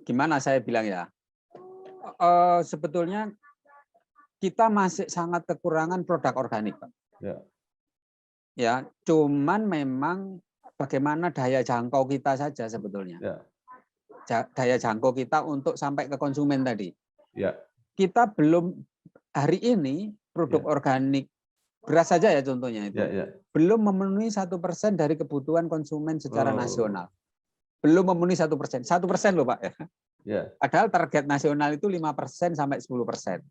Gimana saya bilang ya? Sebetulnya kita masih sangat kekurangan produk organik, Pak. Ya. Ya, cuman memang bagaimana daya jangkau kita saja sebetulnya. Ya. Daya jangkau kita untuk sampai ke konsumen tadi. Ya. Kita belum hari ini produk organik beras saja ya contohnya itu belum memenuhi 1% dari kebutuhan konsumen secara nasional. Belum memenuhi 1%. 1% loh Pak. Ya. Padahal target nasional itu 5% sampai 10%.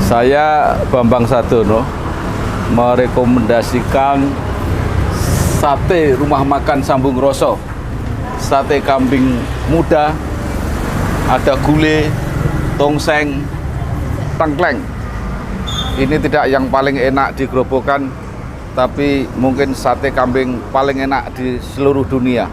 Saya Bambang Sadono merekomendasikan sate rumah makan Sambung Roso, sate kambing muda, ada gulai, tongseng, tengkleng. Ini tidak yang paling enak di Grobogan, tapi mungkin sate kambing paling enak di seluruh dunia.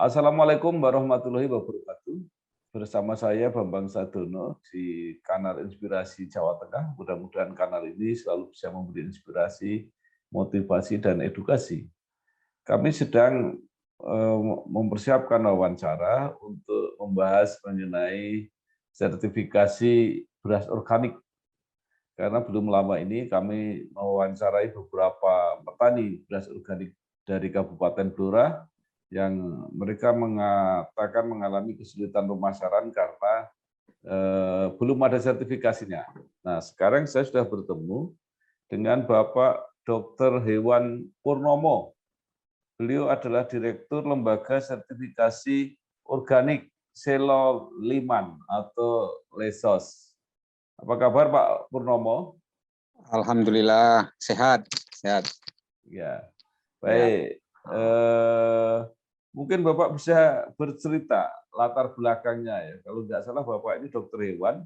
Assalamualaikum warahmatullahi wabarakatuh. Bersama saya Bambang Sadono di Kanal Inspirasi Jawa Tengah. Mudah-mudahan kanal ini selalu bisa memberi inspirasi, motivasi, dan edukasi. Kami sedang mempersiapkan wawancara untuk membahas mengenai sertifikasi beras organik. Karena belum lama ini kami mewawancarai beberapa petani beras organik dari Kabupaten Blora yang mereka mengatakan mengalami kesulitan pemasaran karena belum ada sertifikasinya. Nah, sekarang saya sudah bertemu dengan Bapak Dr. Hewan Purnomo. Beliau adalah Direktur Lembaga Sertifikasi Organik Selo Liman atau Lesos. Apa kabar Pak Purnomo? Alhamdulillah sehat, sehat. Ya, baik. Mungkin Bapak bisa bercerita latar belakangnya ya. Kalau tidak salah Bapak ini dokter hewan,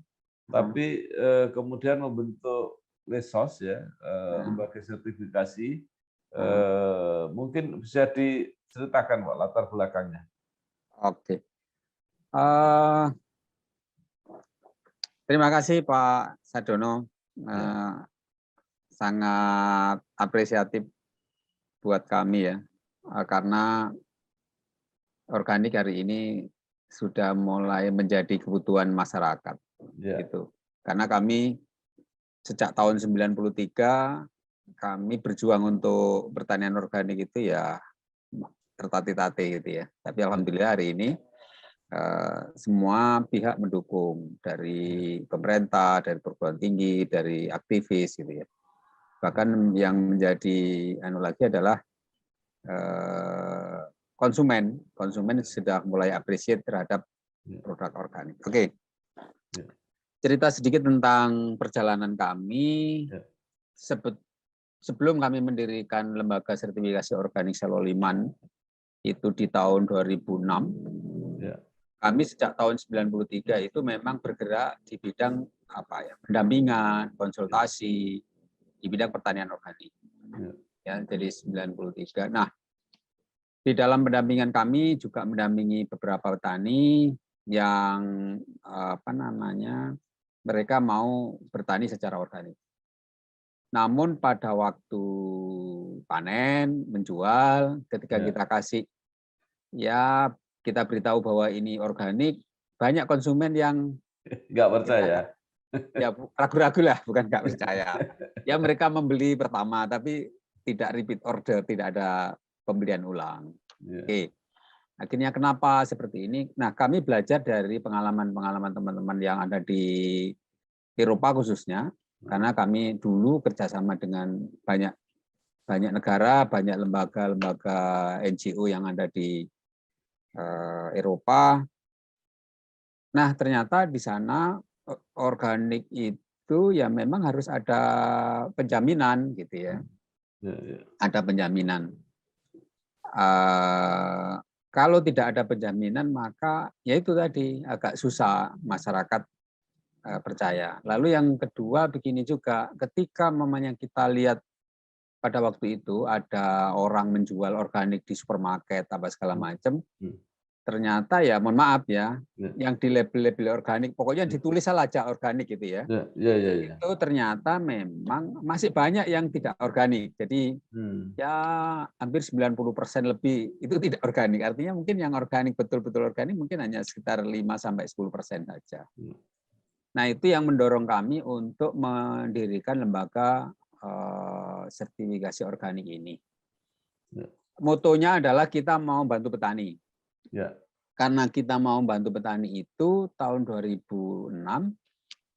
tapi kemudian membentuk Lesos ya, lembaga sertifikasi. Mungkin bisa diceritakan Pak latar belakangnya. Oke. Terima kasih Pak Sadono. Sangat apresiatif buat kami ya, karena organik hari ini sudah mulai menjadi kebutuhan masyarakat. Gitu. Karena kami sejak tahun 93 kami berjuang untuk pertanian organik itu ya tertatih-tatih gitu ya. Tapi alhamdulillah hari ini semua pihak mendukung, dari pemerintah, dari perguruan tinggi, dari aktivis gitu ya. Bahkan yang menjadi lagi adalah konsumen sudah mulai appreciate terhadap produk organik. Oke. Cerita sedikit tentang perjalanan kami. Sebelum kami mendirikan lembaga sertifikasi organik Selo Liman itu di tahun 2006. Kami sejak tahun 93 itu memang bergerak di bidang pendampingan, konsultasi di bidang pertanian organik. Ya, jadi 93. Nah, di dalam pendampingan kami juga mendampingi beberapa petani yang mereka mau bertani secara organik. Namun pada waktu panen, menjual, ketika kita kasih, ya kita beritahu bahwa ini organik, banyak konsumen yang nggak percaya. Ya ragu-ragu lah, bukan nggak percaya. Ya mereka membeli pertama, tapi tidak repeat order, tidak ada pembelian ulang. Oke. Akhirnya kenapa seperti ini? Nah, kami belajar dari pengalaman-pengalaman teman-teman yang ada di Eropa khususnya, karena kami dulu kerjasama dengan banyak negara, banyak lembaga-lembaga NGO yang ada di Eropa. Nah, ternyata di sana organik itu ya memang harus ada penjaminan gitu ya. Ada penjaminan. Kalau tidak ada penjaminan maka ya itu tadi agak susah masyarakat percaya. Lalu yang kedua begini juga, ketika mamanya kita lihat pada waktu itu ada orang menjual organik di supermarket apa segala macam, ternyata ya mohon maaf ya, yang di label-label organik, pokoknya ditulis saja organik gitu ya. Itu ternyata memang masih banyak yang tidak organik. Jadi ya hampir 90% lebih itu tidak organik. Artinya mungkin yang organik betul-betul organik mungkin hanya sekitar 5-10% saja. Nah, itu yang mendorong kami untuk mendirikan lembaga sertifikasi organik ini. Motonya adalah kita mau bantu petani. Karena kita mau bantu petani itu tahun 2006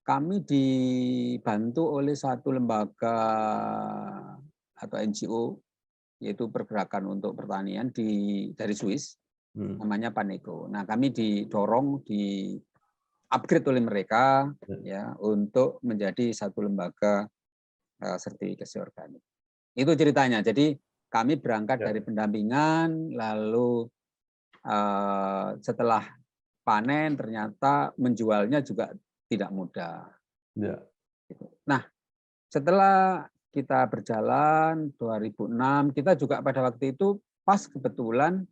kami dibantu oleh satu lembaga atau NGO yaitu Pergerakan untuk Pertanian dari Swiss, namanya Paneco. Nah, kami didorong upgrade oleh mereka ya untuk menjadi satu lembaga sertifikasi organik. Itu ceritanya. Jadi kami berangkat dari pendampingan, lalu setelah panen ternyata menjualnya juga tidak mudah. Nah, setelah kita berjalan 2006, kita juga pada waktu itu pas kebetulan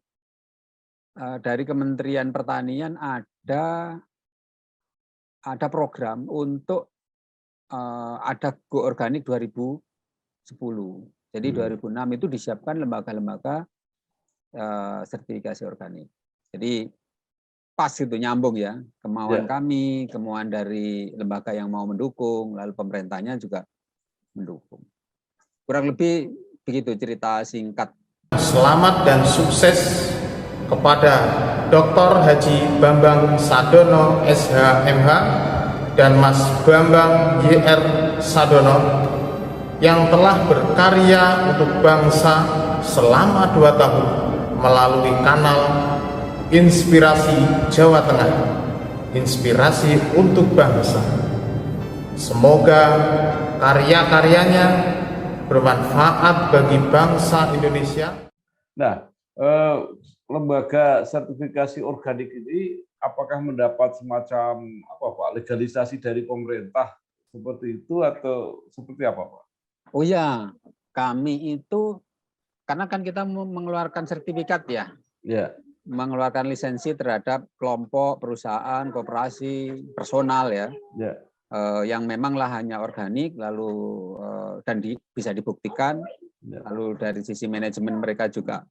dari Kementerian Pertanian ada program untuk ada Go Organik 2010. Jadi 2006 itu disiapkan lembaga-lembaga sertifikasi organik. Jadi pas itu nyambung ya, kemauan kami, kemauan dari lembaga yang mau mendukung, lalu pemerintahnya juga mendukung. Kurang lebih begitu cerita singkat. Selamat dan sukses kepada Dr. Haji Bambang Sadono SHMH dan Mas Bambang YR Sadono yang telah berkarya untuk bangsa selama 2 tahun melalui kanal Inspirasi Jawa Tengah, inspirasi untuk bangsa. Semoga karya-karyanya bermanfaat bagi bangsa Indonesia. Nah, lembaga sertifikasi organik ini apakah mendapat semacam legalisasi dari pemerintah seperti itu atau seperti apa, Pak? Oh ya, kami itu karena kan kita mengeluarkan sertifikat ya. Mengeluarkan lisensi terhadap kelompok, perusahaan, koperasi, personal ya. Yang memang lahannya organik lalu dan bisa dibuktikan. Lalu dari sisi manajemen mereka juga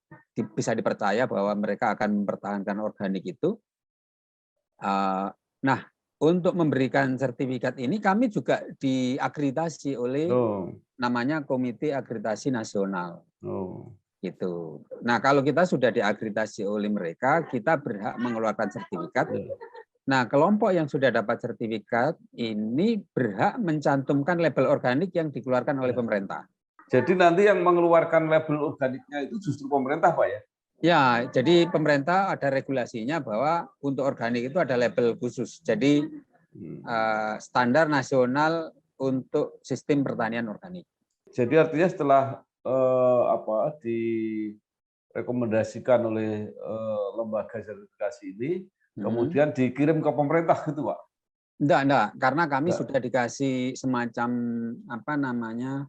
bisa dipercaya bahwa mereka akan mempertahankan organik itu. Nah, untuk memberikan sertifikat ini kami juga diakreditasi oleh namanya Komite Akreditasi Nasional. Gitu. Nah, kalau kita sudah diakreditasi oleh mereka, kita berhak mengeluarkan sertifikat. Nah, kelompok yang sudah dapat sertifikat ini berhak mencantumkan label organik yang dikeluarkan oleh pemerintah. Jadi nanti yang mengeluarkan label organiknya itu justru pemerintah, Pak ya? Ya, jadi pemerintah ada regulasinya bahwa untuk organik itu ada label khusus. Jadi standar nasional untuk sistem pertanian organik. Jadi artinya setelah direkomendasikan oleh lembaga sertifikasi ini, kemudian dikirim ke pemerintah gitu, Pak? Enggak, karena kami sudah dikasih semacam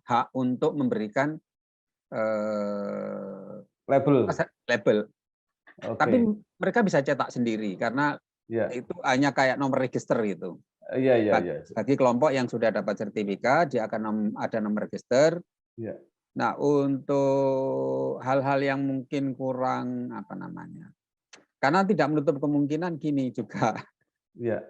hak untuk memberikan Label. label. Oke. Tapi mereka bisa cetak sendiri karena Ya. itu hanya kayak nomor register gitu. Iya. Bagi kelompok yang sudah dapat sertifikat, dia akan ada nomor register. Ya. Nah, untuk hal-hal yang mungkin kurang apa namanya, karena tidak menutup kemungkinan gini juga, Ya.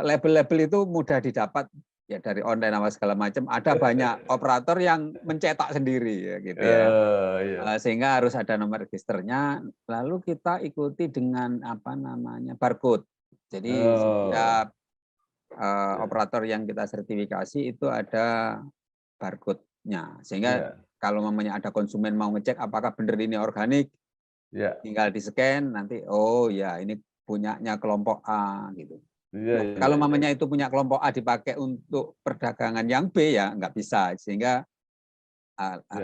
label-label itu mudah didapat ya dari online apa segala macam. Ada banyak operator yang mencetak sendiri ya gitu ya. Iya. Sehingga harus ada nomor registernya. Lalu kita ikuti dengan apa namanya barcode. Jadi setiap operator yang kita sertifikasi itu ada barcode-nya. Sehingga kalau mamanya ada konsumen mau ngecek apakah benar ini organik, tinggal di-scan nanti oh ya ini punyanya kelompok A gitu. Kalau mamanya itu punya kelompok A dipakai untuk perdagangan yang B ya nggak bisa, sehingga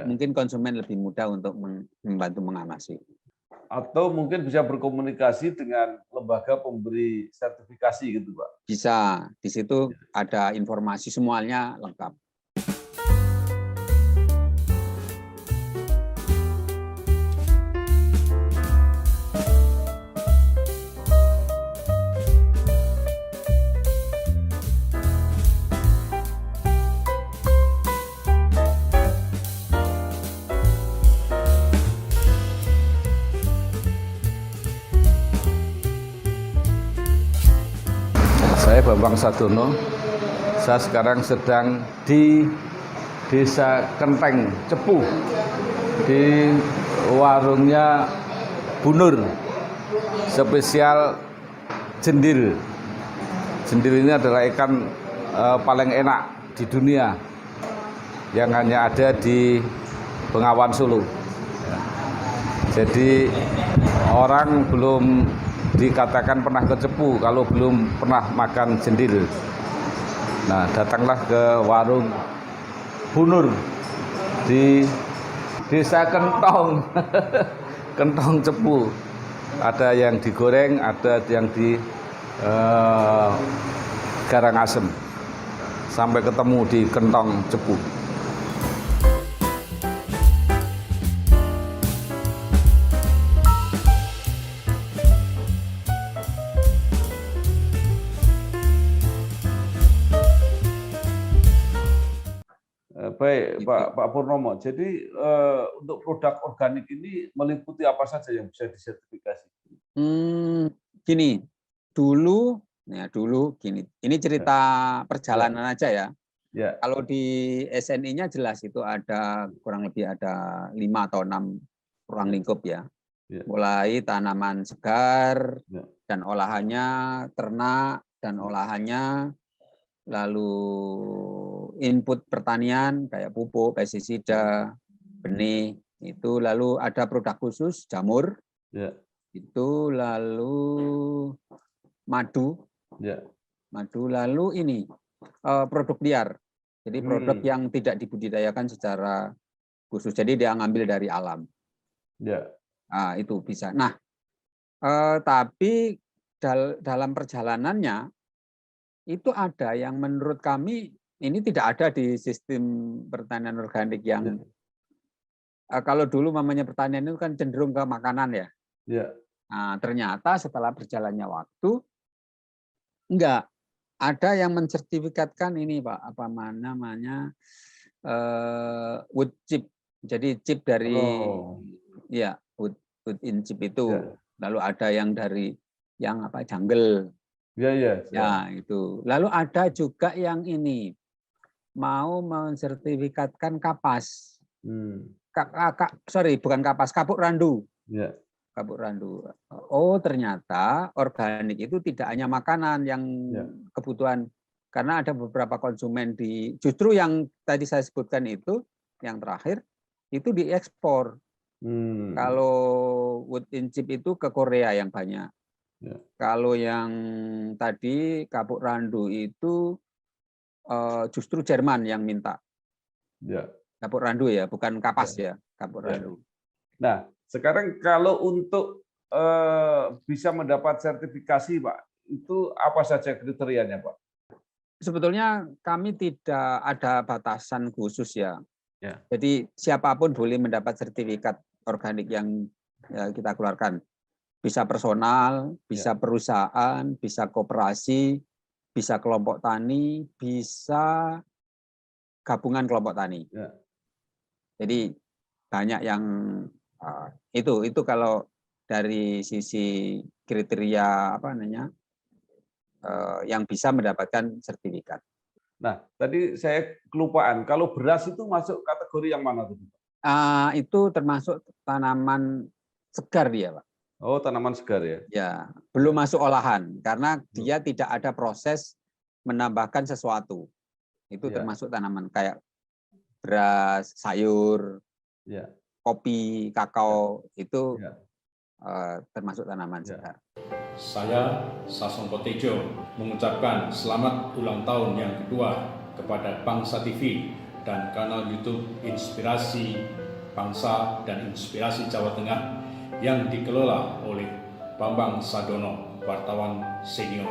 mungkin konsumen lebih mudah untuk membantu mengawasi. Atau mungkin bisa berkomunikasi dengan lembaga pemberi sertifikasi gitu, Pak. Bisa, di situ ada informasi semuanya lengkap. Saya Bambang Sadono. Saya sekarang sedang di Desa Kenteng, Cepu, di warungnya Bu Nur, spesial jendil. Jendil ini adalah ikan paling enak di dunia, yang hanya ada di Bengawan Solo. Jadi orang belum dikatakan pernah ke Cepu kalau belum pernah makan jendil. Nah, datanglah ke warung Bu Nur di Desa Kentong, Kentong Cepu. Ada yang digoreng, ada yang di Karangasem. Sampai ketemu di Kentong Cepu. Baik, Pak Purnomo. Jadi untuk produk organik ini meliputi apa saja yang bisa disertifikasi? Gini, dulu gini. Ini cerita perjalanan aja ya. Kalau di SNI-nya jelas itu ada kurang lebih ada 5 atau 6 ruang lingkup ya. Mulai tanaman segar dan olahannya, ternak dan olahannya, lalu input pertanian kayak pupuk, pestisida, benih itu, lalu ada produk khusus jamur, itu, lalu madu, lalu ini produk liar, jadi produk yang tidak dibudidayakan secara khusus, jadi dia ngambil dari alam. Nah, itu bisa. Nah, tapi dalam perjalanannya itu ada yang menurut kami ini tidak ada di sistem pertanian organik yang kalau dulu mamanya pertanian itu kan cenderung ke makanan ya. Nah, ternyata setelah berjalannya waktu enggak ada yang mensertifikatkan ini, Pak, apa namanya wood chip. Jadi chip dari ya wood in chip itu. Lalu ada yang dari yang apa jungle. Ya, itu. Lalu ada juga yang ini mau mensertifikatkan kapas. Bukan kapas, kapuk randu. Kapuk randu. Oh, ternyata organik itu tidak hanya makanan yang kebutuhan, karena ada beberapa konsumen justru yang tadi saya sebutkan itu yang terakhir itu diekspor. Kalau wood in chip itu ke Korea yang banyak. Kalau yang tadi kapuk randu itu justru Jerman yang minta. Kapuk randu ya, bukan kapas ya, kapuk randu. Nah, sekarang kalau untuk bisa mendapat sertifikasi, Pak, itu apa saja kriterianya, Pak? Sebetulnya kami tidak ada batasan khusus ya. Ya. Jadi siapapun boleh mendapat sertifikat organik yang kita keluarkan. Bisa personal, bisa perusahaan, bisa koperasi, bisa kelompok tani, bisa gabungan kelompok tani. Ya. Jadi banyak yang itu kalau dari sisi kriteria yang bisa mendapatkan sertifikat. Nah, tadi saya kelupaan. Kalau beras itu masuk kategori yang mana tuh? Itu termasuk tanaman segar dia, Pak. Oh, tanaman segar ya? Ya, belum masuk olahan karena dia tidak ada proses menambahkan sesuatu. Itu termasuk tanaman kayak beras, sayur, kopi, kakao, itu termasuk tanaman segar. Saya, Sasongko Tejo, mengucapkan selamat ulang tahun yang kedua kepada Bangsa TV dan kanal YouTube Inspirasi Bangsa dan Inspirasi Jawa Tengah yang dikelola oleh Bambang Sadono, wartawan senior.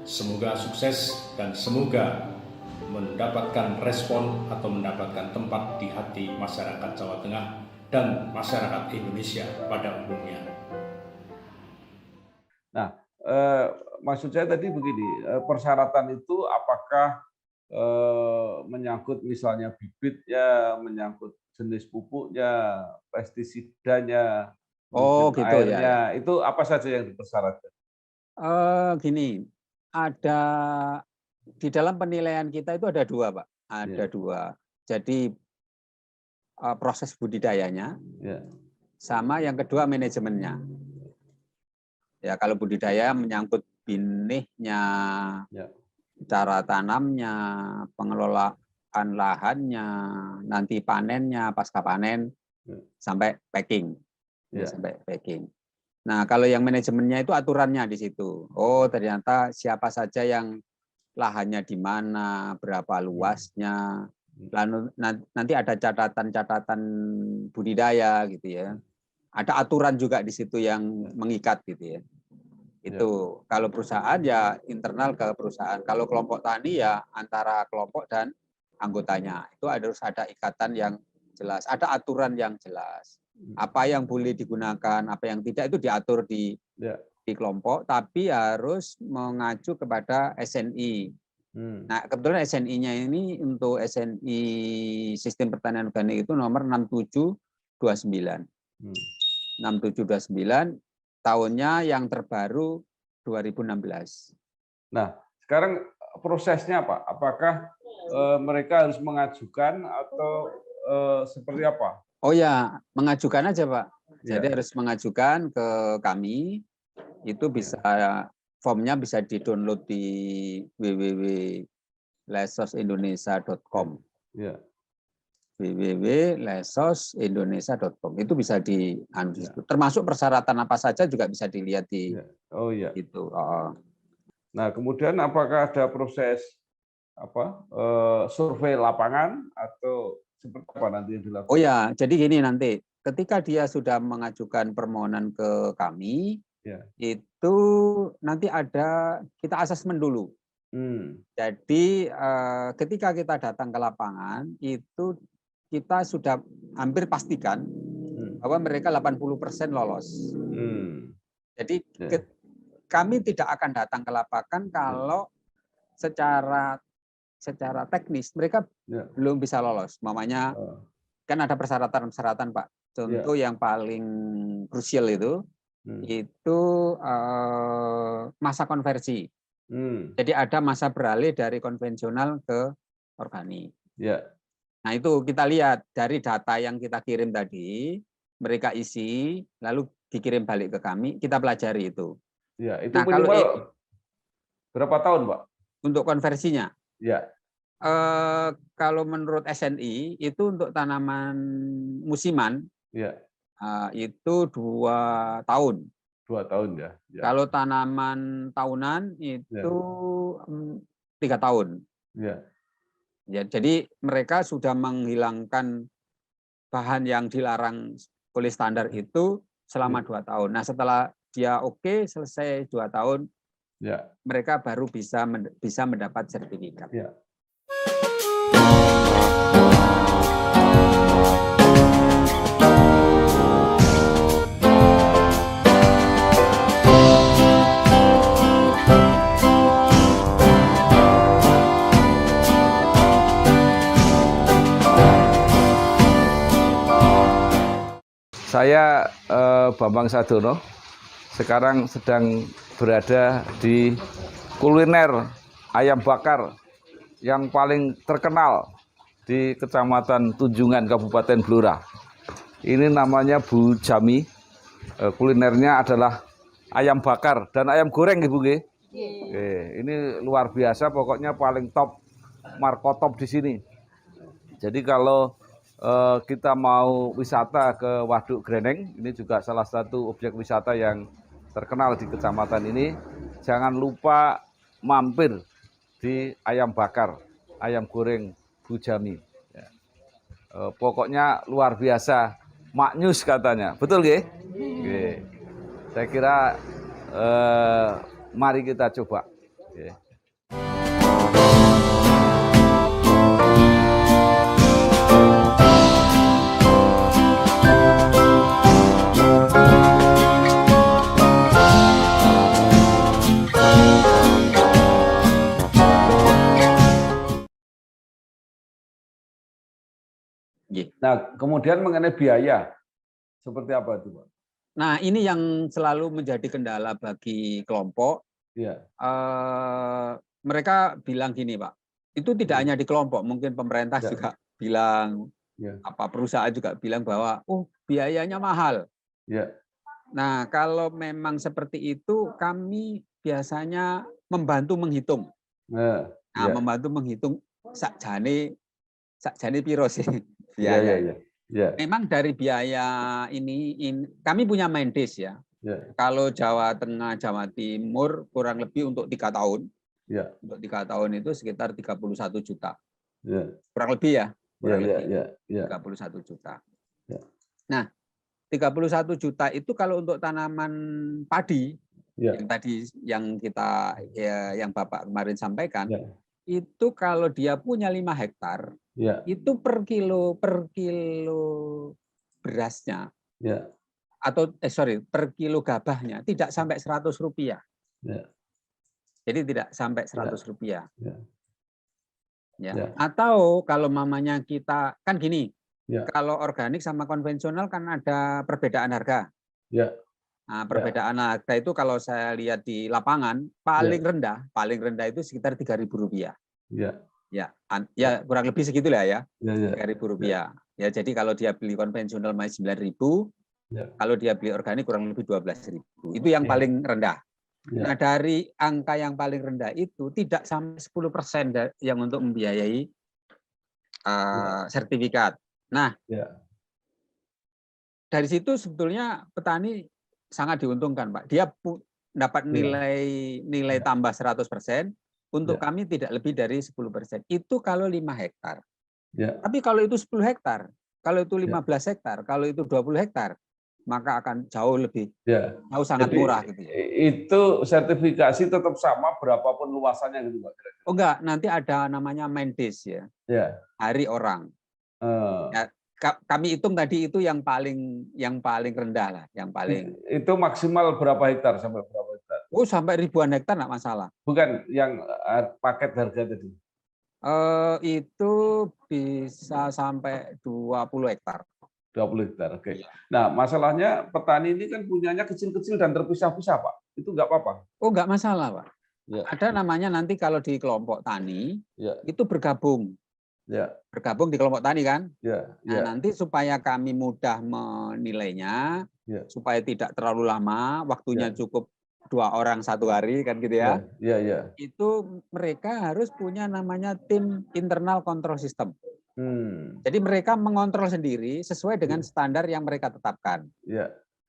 Semoga sukses dan semoga mendapatkan respon atau mendapatkan tempat di hati masyarakat Jawa Tengah dan masyarakat Indonesia pada umumnya. Nah, maksud saya tadi begini, persyaratan itu apakah menyangkut misalnya bibitnya, menyangkut jenis pupuknya, pestisidanya, gitu airnya, itu apa saja yang dipersyaratkan? Gini, ada di dalam penilaian kita itu ada dua, Pak. Ada dua. Jadi proses budidayanya, sama yang kedua manajemennya. Ya, kalau budidaya menyangkut binihnya, cara tanamnya, pengelolaan lahannya, nanti panennya, pasca panen, sampai packing. Sampai packing. Nah, kalau yang manajemennya itu aturannya di situ. Oh, ternyata siapa saja yang lahannya di mana, berapa luasnya, lalu nanti ada catatan-catatan budidaya gitu ya. Ada aturan juga di situ yang mengikat gitu ya. Itu kalau perusahaan ya internal ke perusahaan. Kalau kelompok tani ya antara kelompok dan anggotanya. Itu harus ada ikatan yang jelas, ada aturan yang jelas. Apa yang boleh digunakan, apa yang tidak itu diatur di kelompok, tapi harus mengacu kepada SNI. Nah, kebetulan SNI-nya ini untuk SNI Sistem Pertanian Organik itu nomor 6729. 6729, tahunnya yang terbaru 2016. Nah, sekarang prosesnya apa? Apakah mereka harus mengajukan atau seperti apa? Oh ya, mengajukan aja, Pak. Jadi harus mengajukan ke kami. Itu bisa formnya bisa di-download di www.lesosindonesia.com. www.lesosindonesia.com. Itu bisa termasuk persyaratan apa saja juga bisa dilihat di itu. Nah, kemudian apakah ada proses survei lapangan atau seperti apa nanti yang dilakukan? Oh ya, jadi gini nanti ketika dia sudah mengajukan permohonan ke kami, itu nanti ada kita asesmen dulu. Jadi ketika kita datang ke lapangan itu kita sudah hampir pastikan bahwa mereka 80% lolos. Jadi kami tidak akan datang ke lapangan kalau secara teknis mereka belum bisa lolos. Mamanya kan ada persyaratan-persyaratan, Pak. Contoh yang paling krusial itu masa konversi. Jadi ada masa beralih dari konvensional ke organik. Nah, itu kita lihat dari data yang kita kirim tadi, mereka isi, lalu dikirim balik ke kami, kita pelajari itu. Itu minimal berapa tahun, Pak? Untuk konversinya? Kalau menurut SNI, itu untuk tanaman musiman, itu 2 tahun. 2 tahun ya. Kalau tanaman tahunan itu 3 tahun. Ya, jadi mereka sudah menghilangkan bahan yang dilarang oleh standar itu selama 2 tahun. Nah, setelah dia selesai 2 tahun, mereka baru bisa mendapat sertifikat. Saya Bambang Sadono, sekarang sedang berada di kuliner ayam bakar yang paling terkenal di Kecamatan Tunjungan, Kabupaten Blora. Ini namanya Bu Jami. Kulinernya adalah ayam bakar dan ayam goreng, Ibu. Ini luar biasa, pokoknya paling top, markotop di sini. Jadi kalau kita mau wisata ke Waduk Greneng, ini juga salah satu objek wisata yang terkenal di kecamatan ini. Jangan lupa mampir di ayam bakar, ayam goreng Bu Jami. Pokoknya luar biasa, maknyus katanya, betul nggih? Saya kira mari kita coba. Nah, kemudian mengenai biaya, seperti apa itu, Pak? Nah, ini yang selalu menjadi kendala bagi kelompok. Ya. Mereka bilang gini, Pak, itu tidak hanya di kelompok, mungkin pemerintah juga bilang, perusahaan juga bilang bahwa, biayanya mahal. Ya. Nah, kalau memang seperti itu, kami biasanya membantu menghitung. Membantu menghitung sakjane piro sih biaya. Memang dari biaya ini kami punya Mendes ya. Kalau Jawa Tengah, Jawa Timur kurang lebih untuk 3 tahun. Untuk 3 tahun itu sekitar 31 juta. Kurang lebih ya. Kurang lebih 31 juta. Nah, 31 juta itu kalau untuk tanaman padi yang tadi yang Bapak kemarin sampaikan, itu kalau dia punya 5 hektar, itu per kilo berasnya, per kilo gabahnya tidak sampai 100 rupiah. Jadi tidak sampai 100 rupiah. Atau kalau mamanya kita, kan gini, kalau organik sama konvensional kan ada perbedaan harga. Nah, perbedaan harga itu kalau saya lihat di lapangan, paling rendah itu sekitar 3.000 rupiah. Ya kurang lebih segitulah ya, 3.000 rupiah. Ya, jadi kalau dia beli konvensional masih 9.000, kalau dia beli organik kurang lebih 12.000. Itu yang paling rendah. Nah, dari angka yang paling rendah itu tidak sampai 10% yang untuk membiayai sertifikat. Nah, dari situ sebetulnya petani sangat diuntungkan, Pak. Dia dapat nilai tambah 100%. Untuk kami tidak lebih dari 10%. Itu kalau 5 hektar. Tapi kalau itu 10 hektar, kalau itu 15 hektar, kalau itu 20 hektar, maka akan jauh lebih, jauh sangat murah. Gitu ya. Itu sertifikasi tetap sama berapapun luasannya gitu, Pak? Oh enggak, nanti ada namanya Mendes ya. Hari orang. Ya, kami hitung tadi itu yang paling rendah lah, yang paling. Itu maksimal berapa hektar sampai berapa hektar? Sampai ribuan hektar enggak masalah. Bukan yang paket harga tadi. Itu bisa sampai 20 hektar. 20 hektar, oke. Nah, masalahnya petani ini kan punyanya kecil-kecil dan terpisah-pisah, Pak. Itu nggak apa-apa? Nggak masalah, Pak. Ada namanya nanti kalau di kelompok tani, itu bergabung. Bergabung di kelompok tani kan? Nah, nanti supaya kami mudah menilainya, supaya tidak terlalu lama, waktunya cukup 2 orang 1 hari kan gitu ya. Itu mereka harus punya namanya tim internal control system. Jadi mereka mengontrol sendiri sesuai dengan standar yang mereka tetapkan.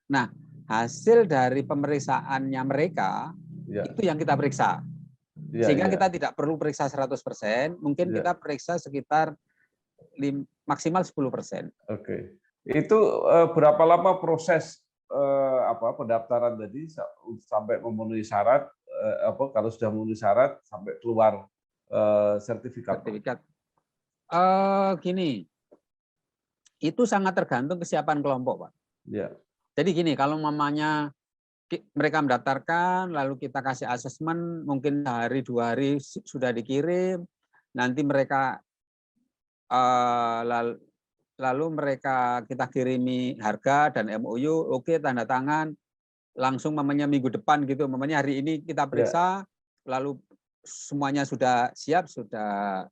Nah, hasil dari pemeriksaannya mereka itu yang kita periksa. Sehingga kita tidak perlu periksa 100%, mungkin kita periksa sekitar maksimal 10%. Oke. Itu berapa lama proses pendaftaran tadi sampai memenuhi syarat, kalau sudah memenuhi syarat sampai keluar sertifikat? Gini, itu sangat tergantung kesiapan kelompok, Pak. Jadi gini, kalau mamanya mereka mendaftarkan, lalu kita kasih asesmen, mungkin sehari 2 hari sudah dikirim, nanti mereka lalu mereka kita kirimi harga dan MOU, oke, tanda tangan, langsung mamanya minggu depan gitu, mamanya hari ini kita periksa, lalu semuanya sudah siap, sudah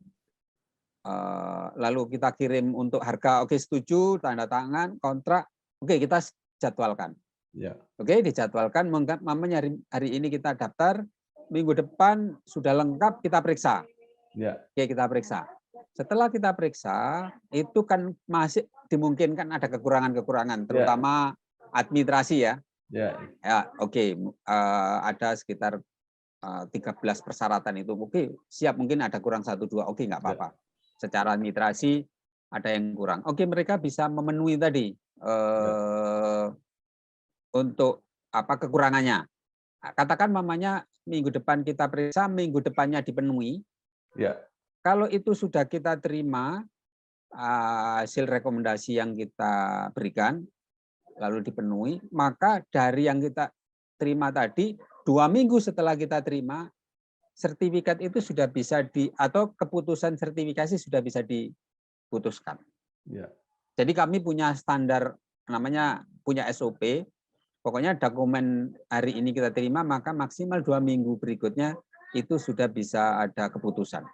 lalu kita kirim untuk harga, oke setuju, tanda tangan, kontrak, oke kita jadwalkan. Ya. Oke, dijadwalkan, mamanya hari ini kita daftar, minggu depan sudah lengkap, kita periksa. Ya. Oke, kita periksa. Setelah kita periksa, itu kan masih dimungkinkan ada kekurangan-kekurangan, terutama administrasi ya. Ya. Ya, oke, ada sekitar 13 persyaratan itu. Oke, siap, mungkin ada kurang 1-2, oke nggak apa-apa. Secara administrasi ada yang kurang. Oke, mereka bisa memenuhi tadi untuk apa kekurangannya. Katakan mamanya minggu depan kita periksa, minggu depannya dipenuhi. Ya. Kalau itu sudah kita terima hasil rekomendasi yang kita berikan, lalu dipenuhi, maka dari yang kita terima tadi, 2 minggu setelah kita terima, sertifikat itu sudah bisa atau keputusan sertifikasi sudah bisa diputuskan. Ya. Jadi kami punya standar, namanya punya SOP, pokoknya dokumen hari ini kita terima, maka maksimal 2 minggu berikutnya itu sudah bisa ada keputusan.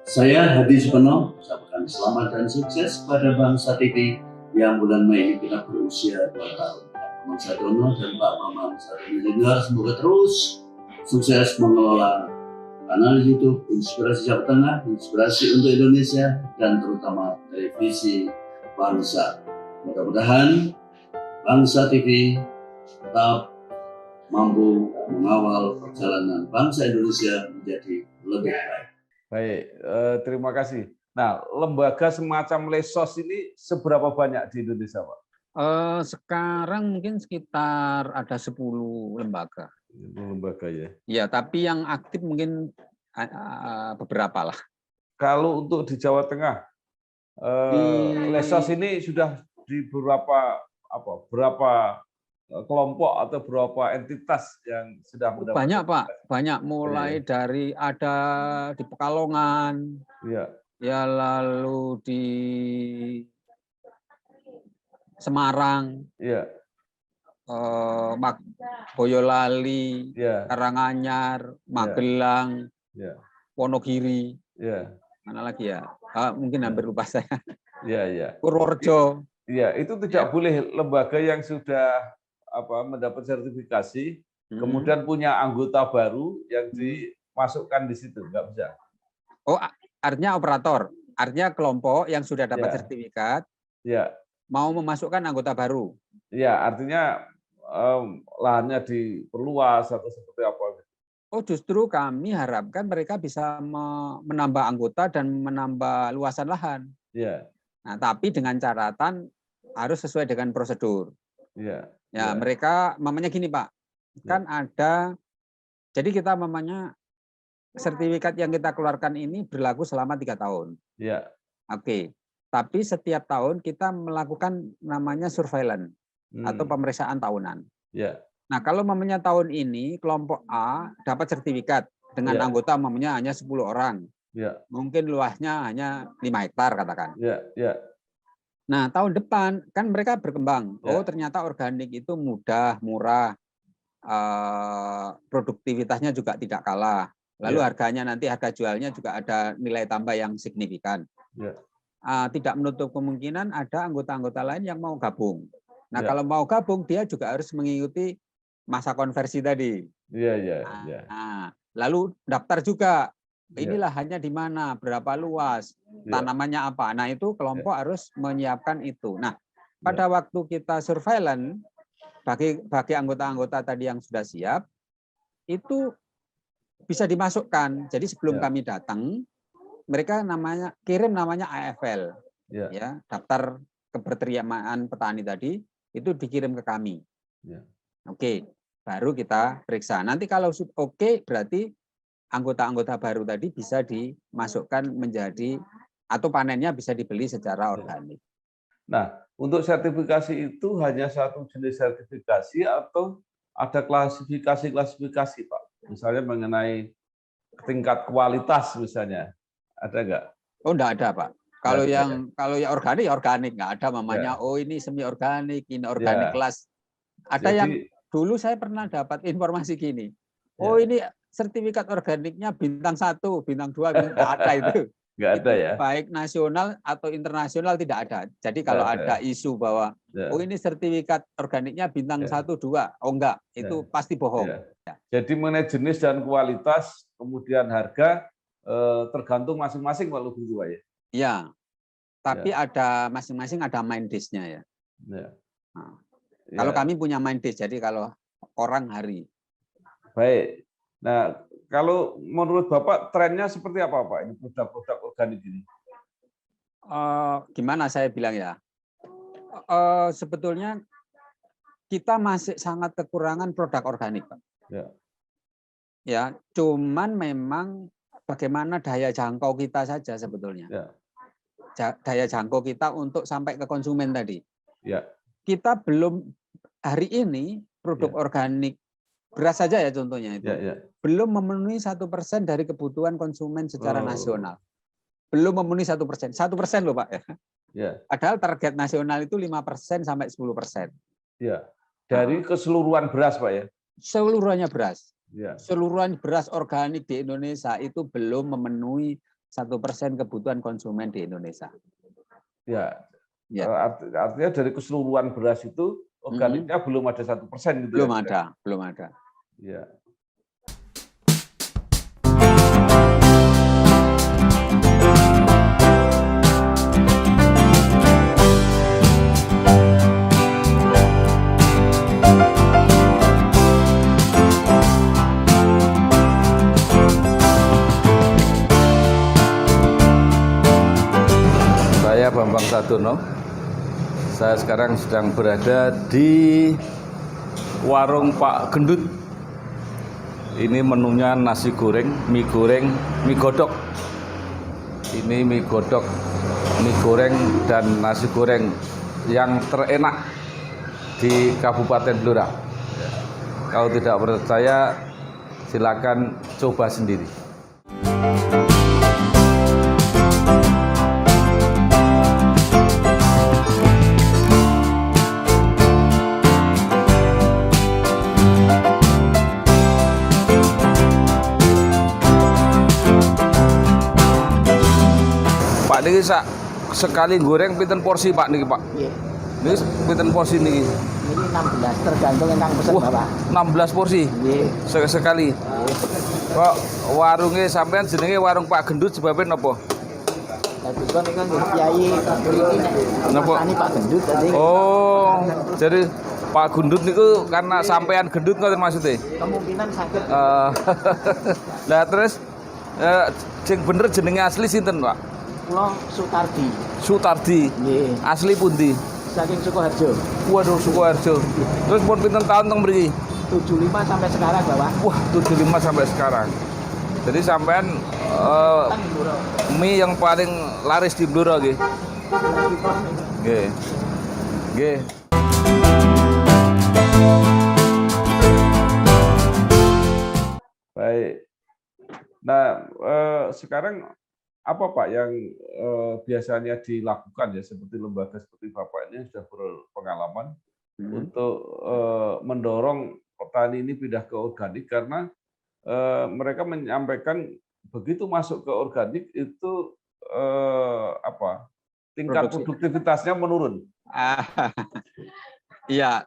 Saya Hadi Supeno, ucapkan selamat dan sukses pada Bangsa TV yang bulan Mei ini kita berusia 2 tahun. Pak Sadono dan Pak Mamang Sadono Junior semoga terus sukses mengelola kanal YouTube Inspirasi Jawa Tengah, Inspirasi untuk Indonesia, dan terutama televisi bangsa. Mudah-mudahan Bangsa TV tetap mampu mengawal perjalanan bangsa Indonesia menjadi lebih baik. Baik, terima kasih. Nah, lembaga semacam Lesos ini seberapa banyak di Indonesia, Pak? Sekarang mungkin sekitar ada 10 lembaga. 10 lembaga ya. Ya, tapi yang aktif mungkin beberapa lah. Kalau untuk di Jawa Tengah, Lesos ini sudah di berapa kelompok atau berapa entitas yang sudah mendapatkan? Banyak Pak, banyak, mulai dari ada di Pekalongan, ya lalu di Semarang, Boyolali, Karanganyar, Magelang, Wonogiri, mana lagi ya? Mungkin hampir lupa saya. Purworejo. Ya, itu tidak boleh lembaga yang sudah mendapat sertifikasi, kemudian punya anggota baru yang dimasukkan di situ, nggak bisa. Oh, artinya operator, artinya kelompok yang sudah dapat sertifikat, mau memasukkan anggota baru. Ya, artinya lahannya diperluas atau seperti apa? Oh, justru kami harapkan mereka bisa menambah anggota dan menambah luasan lahan. Nah, tapi dengan catatan harus sesuai dengan prosedur. Ya, mereka mamanya gini Pak, kan ada, jadi kita mamanya sertifikat yang kita keluarkan ini berlaku selama 3 tahun. Oke, tapi setiap tahun kita melakukan namanya surveillance atau pemeriksaan tahunan. Nah, kalau mamanya tahun ini kelompok A dapat sertifikat dengan anggota mamanya hanya 10 orang, mungkin luasnya hanya 5 hektar katakan. Nah, tahun depan kan mereka berkembang. Oh, ternyata organik itu mudah, murah, produktivitasnya juga tidak kalah. Lalu harganya nanti harga jualnya juga ada nilai tambah yang signifikan. Tidak menutup kemungkinan ada anggota-anggota lain yang mau gabung. Nah, kalau mau gabung dia juga harus mengikuti masa konversi tadi. Lalu daftar juga. Inilah hanya di mana, berapa luas, tanamannya apa. Nah, itu kelompok harus menyiapkan itu. Nah, pada waktu kita surveillance, bagi anggota-anggota tadi yang sudah siap, itu bisa dimasukkan. Jadi sebelum kami datang, mereka kirim namanya AFL, ya, daftar keberteriamaan petani tadi, itu dikirim ke kami. Oke, baru kita periksa. Nanti kalau oke, berarti anggota-anggota baru tadi bisa dimasukkan menjadi atau panennya bisa dibeli secara organik. Nah, untuk sertifikasi itu hanya satu jenis sertifikasi atau ada klasifikasi-klasifikasi, Pak? Misalnya mengenai tingkat kualitas misalnya, ada nggak? Oh, enggak ada, Pak. Kalau Ya, yang organik ya organik, nggak ada mamanya. Oh ini semi organik, ini organik Ya. kelas. Ada yang Jadi dulu saya pernah dapat informasi gini. Ya. Oh ini sertifikat organiknya bintang 1, bintang 2, nggak ada itu. nggak ada Itu ya. baik nasional atau internasional tidak ada. Jadi Nggak kalau ada. ada isu bahwa Ya. oh ini sertifikat organiknya bintang Ya. 1, 2, oh enggak, itu pasti bohong. Ya. Jadi mengenai jenis dan kualitas, kemudian harga tergantung masing-masing kalau gitu Pak ya. Iya. Tapi ada masing-masing ada main dish-nya ya. Ya. Nah, kalau kami punya main dish, jadi kalau orang hari. Baik. Nah, kalau menurut Bapak trennya seperti apa Pak ini produk-produk organik ini? Gimana saya bilang ya? Sebetulnya kita masih sangat kekurangan produk organik, Pak. Ya. Ya, cuman memang bagaimana daya jangkau kita saja sebetulnya. Ya. Daya jangkau kita untuk sampai ke konsumen tadi. Ya. Kita belum hari ini produk organik beras saja ya contohnya itu belum memenuhi 1% dari kebutuhan konsumen secara nasional. Belum memenuhi 1%. 1% loh Pak. Ya. Padahal target nasional itu 5% sampai 10%. Ya. Dari keseluruhan beras Pak ya? Seluruhnya beras. Ya. Seluruhan beras organik di Indonesia itu belum memenuhi 1% kebutuhan konsumen di Indonesia. Ya. Ya. Artinya dari keseluruhan beras itu organiknya belum ada 1% gitu. Belum ada. Ya. Saya Bambang Sadono. Saya sekarang sedang berada di warung Pak Gendut. Ini menunya nasi goreng, mie godok. Ini mie godok, mie goreng dan nasi goreng yang terenak di Kabupaten Blora. Kalau tidak percaya, silakan coba sendiri. Niki sekali goreng pinten porsi Pak niki Pak? Iya. Niki pinten porsi niki? Ini 16 tergantung yang pesen Bapak. 16 porsi. Nggih. Sekali. Kok warungnya sampean jenenge warung Pak Gendut sebabnya napa? Dadi kon iki nggih Kiai mriki Napa? Ini Pak Gendut tadi. Oh, jadi Pak Gendut niku karena sampean gendut ngoten maksudnya? Kemungkinan sakit. Lah terus sing bener jenenge asli sinten Pak? Kula Sutardi. Sutardi. Nggih. Asli pundi? Saking Sukoharjo. Waduh, Sukoharjo. Terus pun pinten tahun teng mriki? 75 sampai sekarang, Bapak. Wah, 75 sampai sekarang. Jadi sampean mie yang paling laris di Blora nggih. Nggih. Nggih. Baik. Nah, sekarang apa Pak yang biasanya dilakukan ya seperti lembaga seperti Bapak ini sudah berpengalaman untuk mendorong petani ini pindah ke organik karena mereka menyampaikan begitu masuk ke organik itu tingkat produktivitasnya menurun. Iya,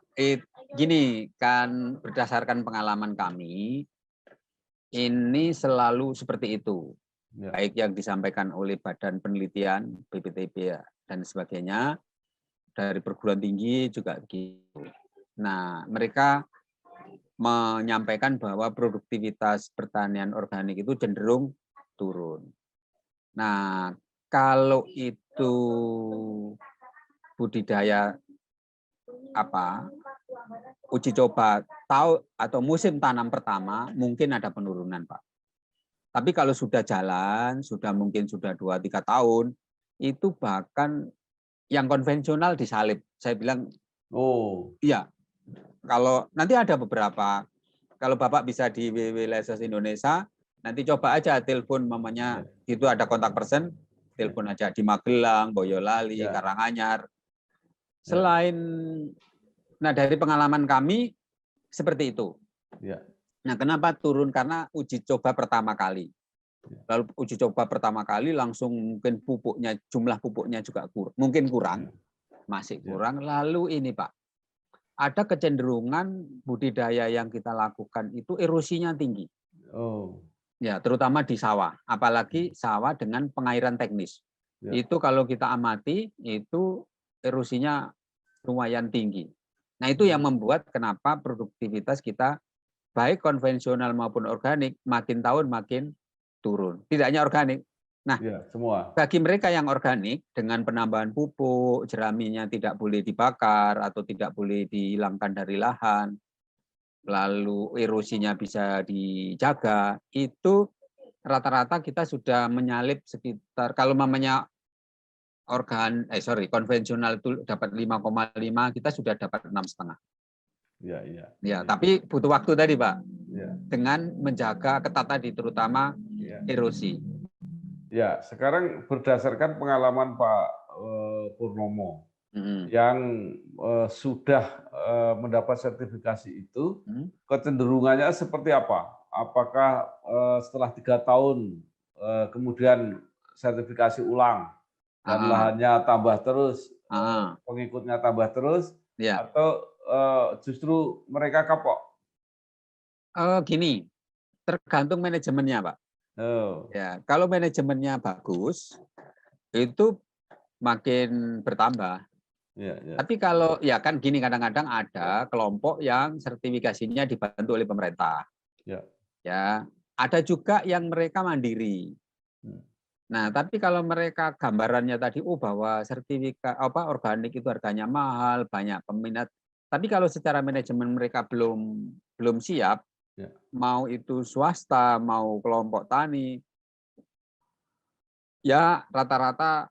gini kan berdasarkan pengalaman kami ini selalu seperti itu. Ya. Baik yang disampaikan oleh Badan Penelitian, BPTB dan sebagainya, dari perguruan tinggi juga begitu. Nah, mereka menyampaikan bahwa produktivitas pertanian organik itu cenderung turun. Nah, kalau itu budidaya uji coba atau musim tanam pertama mungkin ada penurunan, Pak. Tapi kalau sudah jalan, mungkin sudah 2-3 tahun, itu bahkan yang konvensional disalib. Saya bilang, iya. Kalau nanti ada beberapa, kalau Bapak bisa di www.lesos Indonesia, nanti coba aja telepon mamanya, itu ada kontak person, telepon aja di Magelang, Boyolali, Ya. Karanganyar. Selain, nah dari pengalaman kami seperti itu. Ya. Nah, kenapa turun? Karena uji coba pertama kali. Lalu uji coba pertama kali langsung mungkin pupuknya, jumlah pupuknya juga mungkin kurang, masih kurang. Lalu ini Pak, ada kecenderungan budidaya yang kita lakukan itu erosinya tinggi. Oh. Ya, terutama di sawah, apalagi sawah dengan pengairan teknis. Ya. Itu kalau kita amati itu erosinya lumayan tinggi. Nah, itu yang membuat kenapa produktivitas kita baik konvensional maupun organik makin tahun makin turun. Tidak hanya organik. Nah, Ya, semua. bagi mereka yang organik dengan penambahan pupuk, jeraminya tidak boleh dibakar atau tidak boleh dihilangkan dari lahan, lalu erosinya bisa dijaga, itu rata-rata kita sudah menyalip sekitar, kalau mamanya konvensional itu dapat 5,5, kita sudah dapat 6,5. Ya. Ya, tapi butuh waktu tadi Pak, Ya. dengan menjaga ketat tadi, terutama erosi. Ya, sekarang berdasarkan pengalaman Pak Purnomo yang sudah mendapat sertifikasi itu, kecenderungannya seperti apa? Apakah setelah 3 tahun kemudian sertifikasi ulang dan lahannya tambah terus, pengikutnya tambah terus, atau justru mereka kapok? Gini, tergantung manajemennya Pak. Ya, kalau manajemennya bagus, itu makin bertambah. Tapi kalau ya kan gini, kadang-kadang ada kelompok yang sertifikasinya dibantu oleh pemerintah. Ya, ada juga yang mereka mandiri. Nah, tapi kalau mereka gambarannya tadi, bahwa sertifikat organik itu harganya mahal, banyak peminat. Tapi kalau secara manajemen mereka belum siap, mau itu swasta, mau kelompok tani, ya rata-rata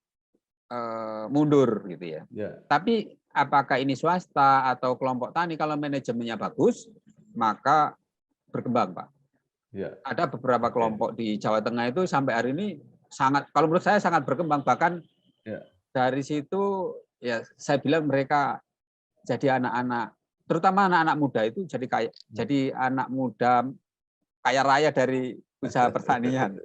mundur gitu ya. Tapi apakah ini swasta atau kelompok tani, kalau manajemennya bagus, maka berkembang Pak. Ada beberapa kelompok di Jawa Tengah itu sampai hari ini sangat, kalau menurut saya sangat berkembang, bahkan dari situ ya saya bilang mereka jadi anak-anak, terutama anak-anak muda itu jadi anak muda kaya raya dari usaha pertanian.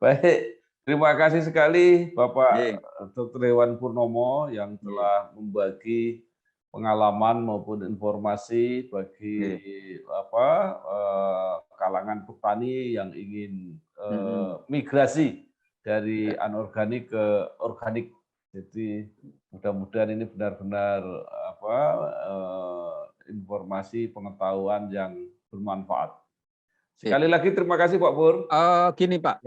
Baik, terima kasih sekali Bapak Dr. Hewan Purnomo yang telah membagi pengalaman maupun informasi bagi kalangan petani yang ingin migrasi dari anorganik ke organik. Jadi mudah-mudahan ini benar-benar informasi pengetahuan yang bermanfaat. Sekali lagi terima kasih Pak Pur. Gini Pak,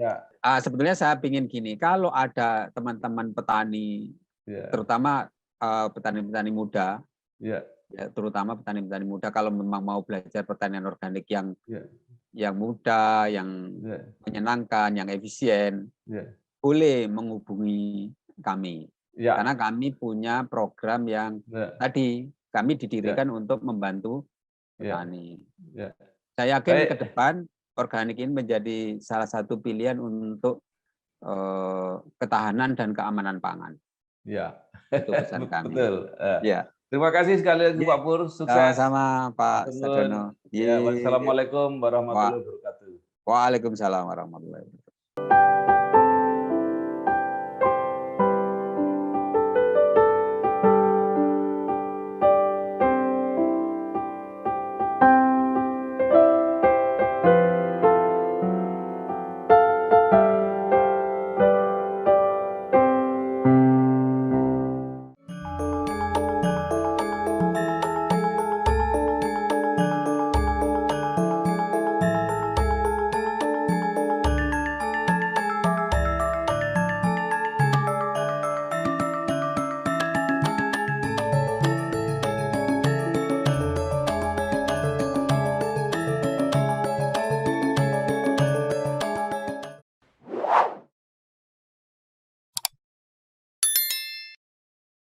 sebetulnya saya ingin gini, kalau ada teman-teman petani, terutama petani-petani muda, terutama petani-petani muda, kalau memang mau belajar pertanian organik yang mudah, yang menyenangkan, yang efisien, boleh menghubungi kami. Karena kami punya program yang tadi kami didirikan untuk membantu petani. Saya yakin ke depan organik ini menjadi salah satu pilihan untuk ketahanan dan keamanan pangan. Itu pesan kami. Betul. Terima kasih sekali lagi Pak Pur. Sukses. Sama Pak Sardono. Wassalamualaikum warahmatullahi wabarakatuh. Waalaikumsalam warahmatullahi wabarakatuh.